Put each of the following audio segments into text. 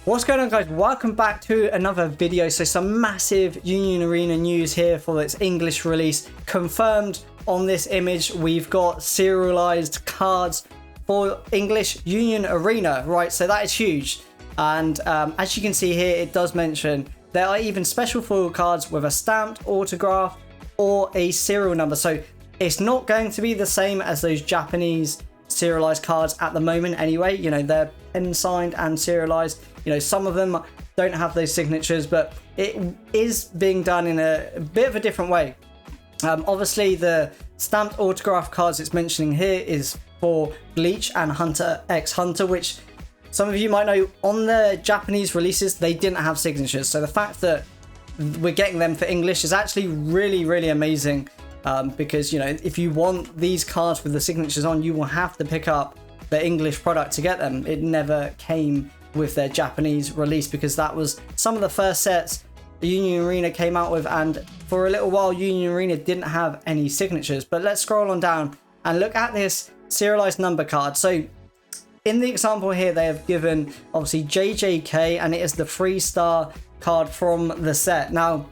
What's going on, guys? Welcome back to another video. So some massive Union Arena news here for its English release. Confirmed on this image, we've got serialized cards for English Union Arena, right? So that is huge. And as you can see here, it does mention there are even special foil cards with a stamped autograph or a serial number. So it's not going to be the same as those Japanese serialized cards at the moment anyway. You know, they're pen signed and serialized. You know, some of them don't have those signatures, but it is being done in a bit of a different way. Obviously, the stamped autograph cards it's mentioning here is for Bleach and Hunter x Hunter, which some of you might know on the Japanese releases, they didn't have signatures. So the fact that we're getting them for English is actually really, really amazing. Because, you know, if you want these cards with the signatures on, you will have to pick up the English product to get them. It never came with their Japanese release because that was some of the first sets the Union Arena came out with, and for a little while Union Arena didn't have any signatures. But let's scroll on down and look at this serialized number card. So in the example here, they have given obviously JJK, and it is the 3-star card from the set. Now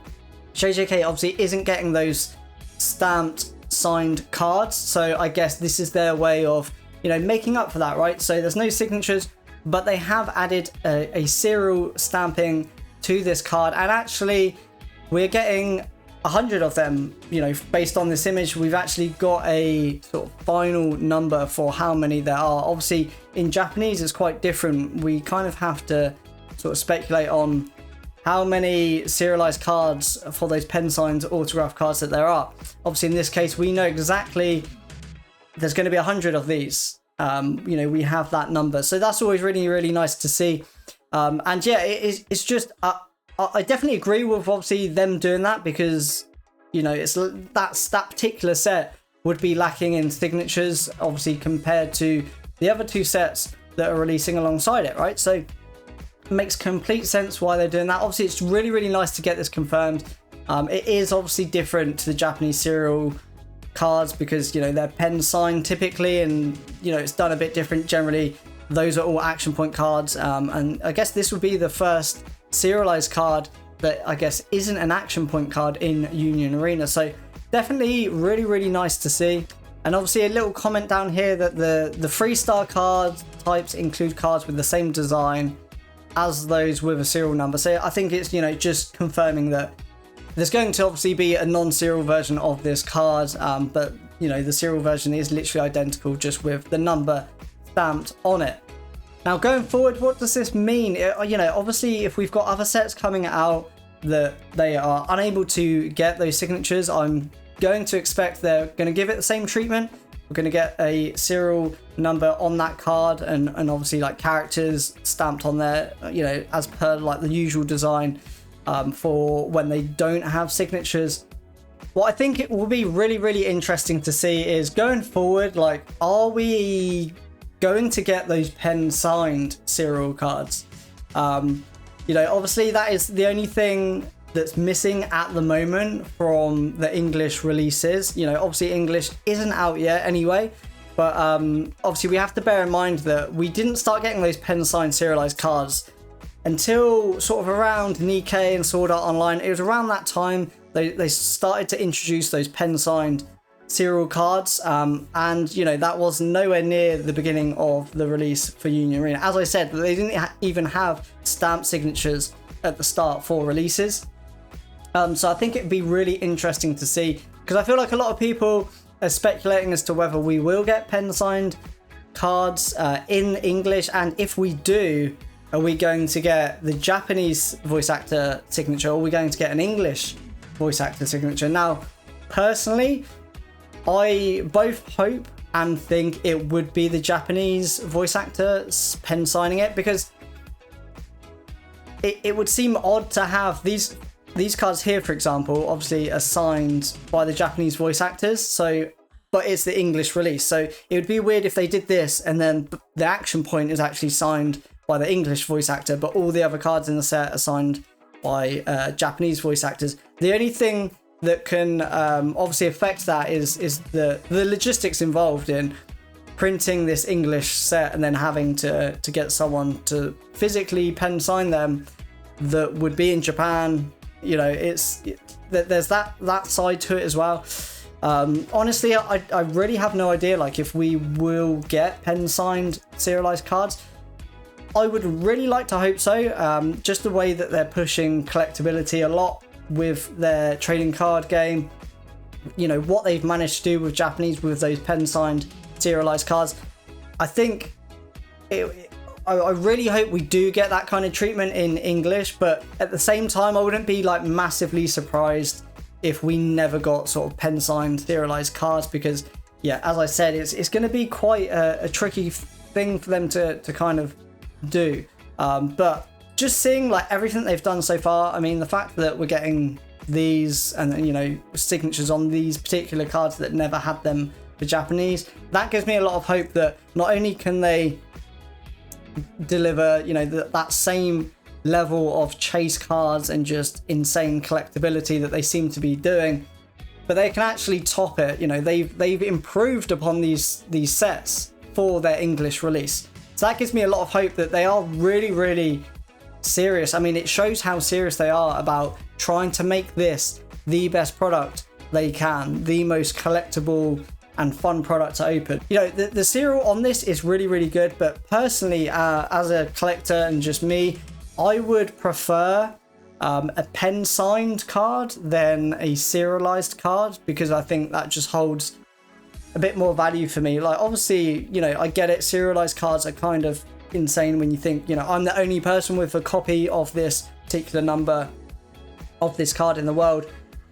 JJK obviously isn't getting those stamped signed cards, so I guess this is their way of, you know, making up for that, right? So there's no signatures, but they have added a serial stamping to this card, and actually we're getting 100 of them. You know, based on this image, we've actually got a sort of final number for how many there are. Obviously in Japanese it's quite different. We kind of have to sort of speculate on how many serialized cards for those pen signed autograph cards that there are. Obviously in this case we know exactly there's going to be 100 of these. You know, we have that number, so that's always really, really nice to see. And yeah, it's just I definitely agree with obviously them doing that, because, you know, it's that particular set would be lacking in signatures, obviously, compared to the other two sets that are releasing alongside it, right? So it makes complete sense why they're doing that. Obviously it's really, really nice to get this confirmed. It is obviously different to the Japanese serial cards because, you know, they're pen signed typically, and, you know, it's done a bit different. Generally those are all action point cards, and I guess this would be the first serialized card that I guess isn't an action point card in Union Arena. So definitely really, really nice to see. And obviously a little comment down here that the 3-star card types include cards with the same design as those with a serial number. So I think it's, you know, just confirming that there's going to obviously be a non-serial version of this card, but, you know, the serial version is literally identical, just with the number stamped on it. Now going forward, what does this mean? You know, obviously if we've got other sets coming out that they are unable to get those signatures, I'm going to expect they're going to give it the same treatment. We're going to get a serial number on that card, and obviously like characters stamped on there, you know, as per like the usual design for when they don't have signatures. What I think it will be really, really interesting to see is going forward, like, are we going to get those pen signed serial cards? You know, obviously that is the only thing that's missing at the moment from the English releases. You know, obviously English isn't out yet anyway, but obviously we have to bear in mind that we didn't start getting those pen signed serialized cards until sort of around Nikkei and Sword Art Online. It was around that time they started to introduce those pen signed serial cards, and, you know, that was nowhere near the beginning of the release for Union Arena. As I said, they didn't even have stamp signatures at the start for releases. So I think it'd be really interesting to see, because I feel like a lot of people are speculating as to whether we will get pen signed cards in English, and if we do, are we going to get the Japanese voice actor signature, or are we going to get an English voice actor signature? Now personally, I both hope and think it would be the Japanese voice actor pen signing it, because it would seem odd to have these cards here, for example, obviously are signed by the Japanese voice actors, so, but it's the English release. So it would be weird if they did this and then the action point is actually signed by the English voice actor, but all the other cards in the set are signed by Japanese voice actors. The only thing that can obviously affect that is the logistics involved in printing this English set and then having to get someone to physically pen sign them that would be in Japan. You know, there's that side to it as well. Honestly, I really have no idea like if we will get pen signed serialized cards. I would really like to hope so. Just the way that they're pushing collectibility a lot with their trading card game, you know, what they've managed to do with Japanese with those pen signed serialized cards. I think I really hope we do get that kind of treatment in English, but at the same time I wouldn't be like massively surprised if we never got sort of pen signed serialized cards, because yeah, as I said, it's going to be quite a tricky thing for them to kind of do. But just seeing like everything they've done so far, I mean, the fact that we're getting these and, you know, signatures on these particular cards that never had them for Japanese, that gives me a lot of hope that not only can they deliver, you know, that same level of chase cards and just insane collectability that they seem to be doing, but they can actually top it. You know, they've improved upon these sets for their English release. So that gives me a lot of hope that they are really serious. I mean, it shows how serious they are about trying to make this the best product they can, the most collectible and fun product to open. You know, the serial on this is really good, but personally, as a collector and just me, I would prefer a pen signed card than a serialized card, because I think that just holds a bit more value for me. Like, obviously, you know, I get it, serialized cards are kind of insane when you think, you know, I'm the only person with a copy of this particular number of this card in the world.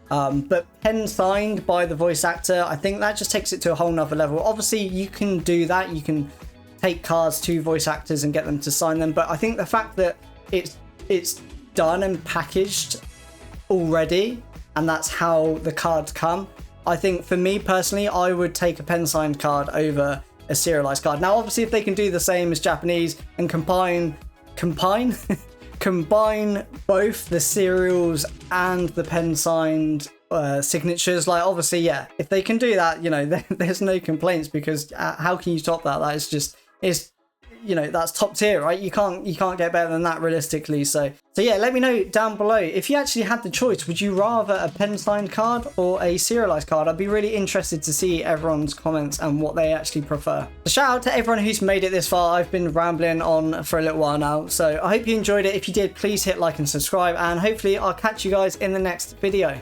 But pen signed by the voice actor, I think that just takes it to a whole nother level. Obviously, you can do that. You can take cards to voice actors and get them to sign them. But I think the fact that it's done and packaged already, and that's how the cards come, I think for me personally, I would take a pen signed card over a serialized card. Now, obviously, if they can do the same as Japanese and combine both the serials and the pen signed signatures, like, obviously, yeah, if they can do that, you know, there's no complaints, because how can you top that? That is just, it's, you know, that's top tier, right? You can't get better than that realistically. So yeah, let me know down below, if you actually had the choice, would you rather a pen signed card or a serialized card? I'd be really interested to see everyone's comments and what they actually prefer. So shout out to everyone who's made it this far. I've been rambling on for a little while now, so I hope you enjoyed it. If you did, please hit like and subscribe, and hopefully I'll catch you guys in the next video.